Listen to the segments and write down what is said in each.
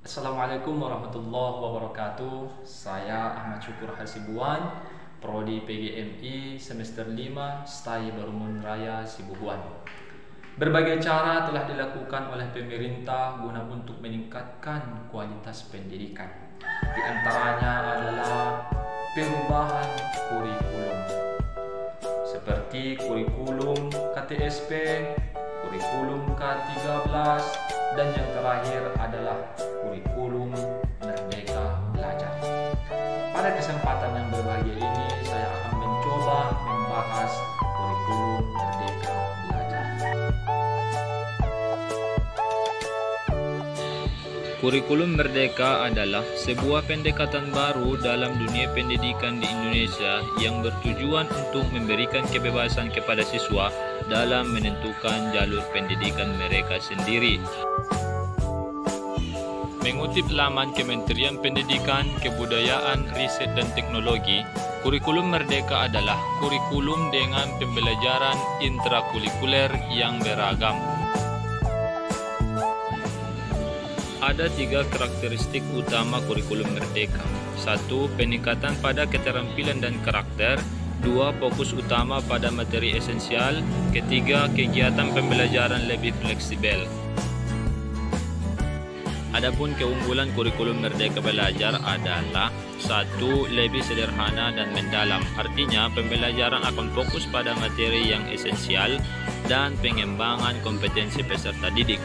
Assalamualaikum warahmatullahi wabarakatuh. Saya Ahmad Syukur Hasibuan, Prodi PGMI semester 5, STAI Barumun Raya Sibuhuan. Berbagai cara telah dilakukan oleh pemerintah guna untuk meningkatkan kualitas pendidikan. Di antaranya adalah perubahan kurikulum, seperti kurikulum KTSP, kurikulum K13, dan yang terakhir adalah kurikulum Merdeka Belajar. Pada kesempatan yang berbahagia ini, saya akan mencoba membahas kurikulum Merdeka Belajar. Kurikulum Merdeka adalah sebuah pendekatan baru dalam dunia pendidikan di Indonesia yang bertujuan untuk memberikan kebebasan kepada siswa dalam menentukan jalur pendidikan mereka sendiri. Mengutip laman Kementerian Pendidikan, Kebudayaan, Riset dan Teknologi, kurikulum Merdeka adalah kurikulum dengan pembelajaran intrakurikuler yang beragam. Ada 3 karakteristik utama kurikulum Merdeka. 1. Peningkatan pada keterampilan dan karakter. 2. Fokus utama pada materi esensial. 3. Kegiatan pembelajaran lebih fleksibel. Adapun keunggulan kurikulum Merdeka Belajar adalah 1. Lebih sederhana dan mendalam. Artinya, pembelajaran akan fokus pada materi yang esensial dan pengembangan kompetensi peserta didik.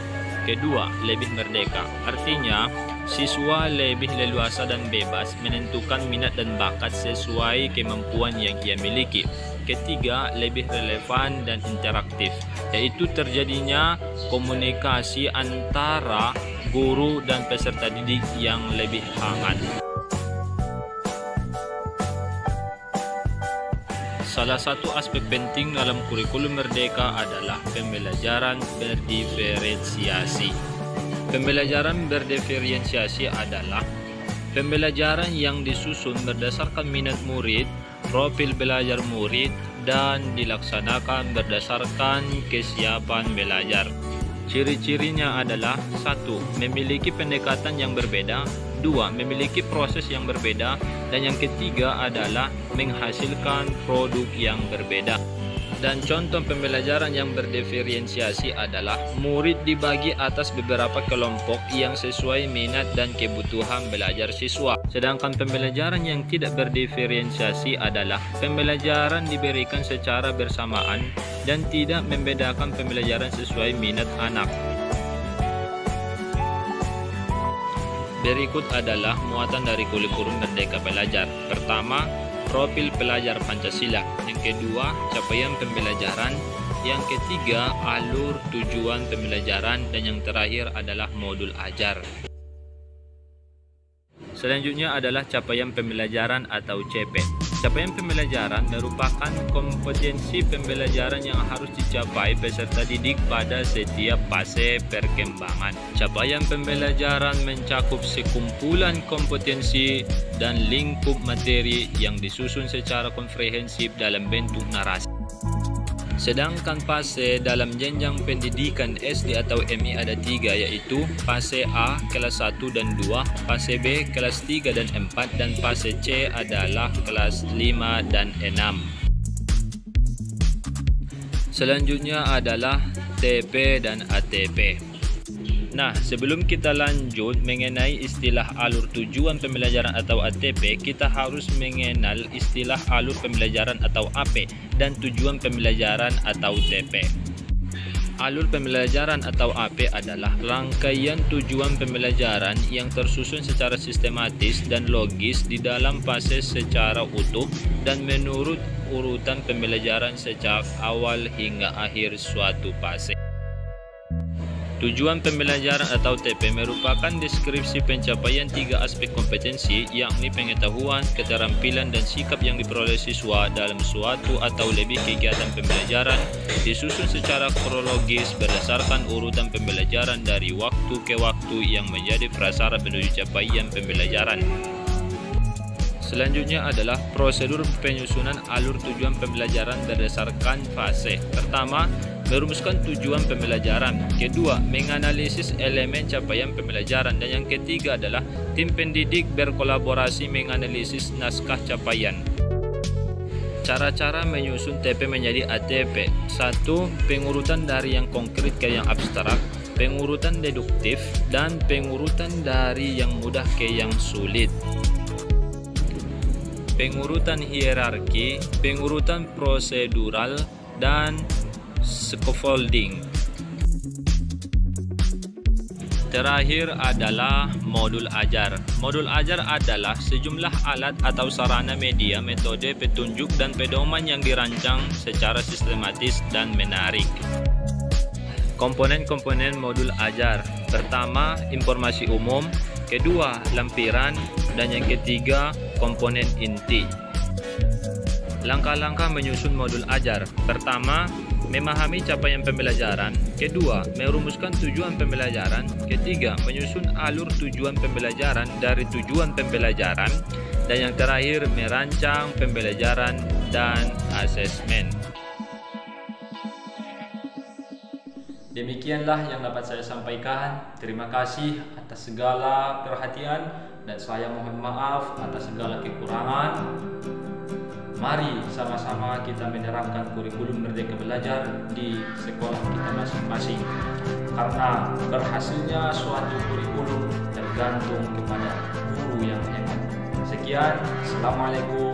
Kedua, lebih merdeka. Artinya, siswa lebih leluasa dan bebas menentukan minat dan bakat sesuai kemampuan yang ia miliki. Ketiga, lebih relevan dan interaktif, yaitu terjadinya komunikasi antara guru dan peserta didik yang lebih hangat. Salah satu aspek penting dalam kurikulum Merdeka adalah pembelajaran berdiferensiasi. Pembelajaran berdiferensiasi adalah pembelajaran yang disusun berdasarkan minat murid, profil belajar murid, dan dilaksanakan berdasarkan kesiapan belajar. Ciri-cirinya adalah 1. Memiliki pendekatan yang berbeda. 2. Memiliki proses yang berbeda. Dan yang ketiga adalah menghasilkan produk yang berbeda. Dan contoh pembelajaran yang berdiferensiasi adalah murid dibagi atas beberapa kelompok yang sesuai minat dan kebutuhan belajar siswa. Sedangkan pembelajaran yang tidak berdiferensiasi adalah pembelajaran diberikan secara bersamaan dan tidak membedakan pembelajaran sesuai minat anak. Berikut adalah muatan dari kurikulum Merdeka Belajar. Pertama, profil pelajar Pancasila. Yang kedua, capaian pembelajaran. Yang ketiga, alur tujuan pembelajaran. Dan yang terakhir adalah modul ajar. Selanjutnya adalah capaian pembelajaran atau CP. Capaian pembelajaran merupakan kompetensi pembelajaran yang harus dicapai peserta didik pada setiap fase perkembangan. Capaian pembelajaran mencakup sekumpulan kompetensi dan lingkup materi yang disusun secara komprehensif dalam bentuk narasi. Sedangkan fase dalam jenjang pendidikan SD atau MI ada 3, yaitu fase A kelas 1 dan 2, fase B kelas 3 dan 4, dan fase C adalah kelas 5 dan 6. Selanjutnya adalah TP dan ATP. Nah, sebelum kita lanjut mengenai istilah alur tujuan pembelajaran atau ATP, kita harus mengenal istilah alur pembelajaran atau AP dan tujuan pembelajaran atau TP. Alur pembelajaran atau AP adalah rangkaian tujuan pembelajaran yang tersusun secara sistematis dan logis di dalam fase secara utuh dan menurut urutan pembelajaran sejak awal hingga akhir suatu fase. Tujuan pembelajaran atau TP merupakan deskripsi pencapaian 3 aspek kompetensi, yakni pengetahuan, keterampilan, dan sikap yang diperoleh siswa dalam suatu atau lebih kegiatan pembelajaran, disusun secara kronologis berdasarkan urutan pembelajaran dari waktu ke waktu yang menjadi prasyarat menuju capaian pembelajaran. Selanjutnya adalah prosedur penyusunan alur tujuan pembelajaran berdasarkan fase. Pertama, merumuskan tujuan pembelajaran. Kedua, menganalisis elemen capaian pembelajaran. Dan yang ketiga adalah tim pendidik berkolaborasi menganalisis naskah capaian. Cara-cara menyusun TP menjadi ATP. 1. Pengurutan dari yang konkret ke yang abstrak, pengurutan deduktif, dan pengurutan dari yang mudah ke yang sulit. Pengurutan hierarki, pengurutan prosedural, dan scaffolding. Terakhir adalah modul ajar. Modul ajar adalah sejumlah alat atau sarana media, metode, petunjuk, dan pedoman yang dirancang secara sistematis dan menarik. Komponen-komponen modul ajar. Pertama, informasi umum. Kedua, lampiran. Dan yang ketiga, komponen inti. Langkah-langkah menyusun modul ajar. Pertama, memahami capaian pembelajaran. Kedua, merumuskan tujuan pembelajaran. Ketiga, menyusun alur tujuan pembelajaran dari tujuan pembelajaran. Dan yang terakhir, merancang pembelajaran dan asesmen. Demikianlah yang dapat saya sampaikan. Terima kasih atas segala perhatian dan saya mohon maaf atas segala kekurangan. Mari sama-sama kita menerapkan kurikulum Merdeka Belajar di sekolah kita masing-masing. Karena berhasilnya suatu kurikulum tergantung kepada guru yang hebat. Sekian, Assalamualaikum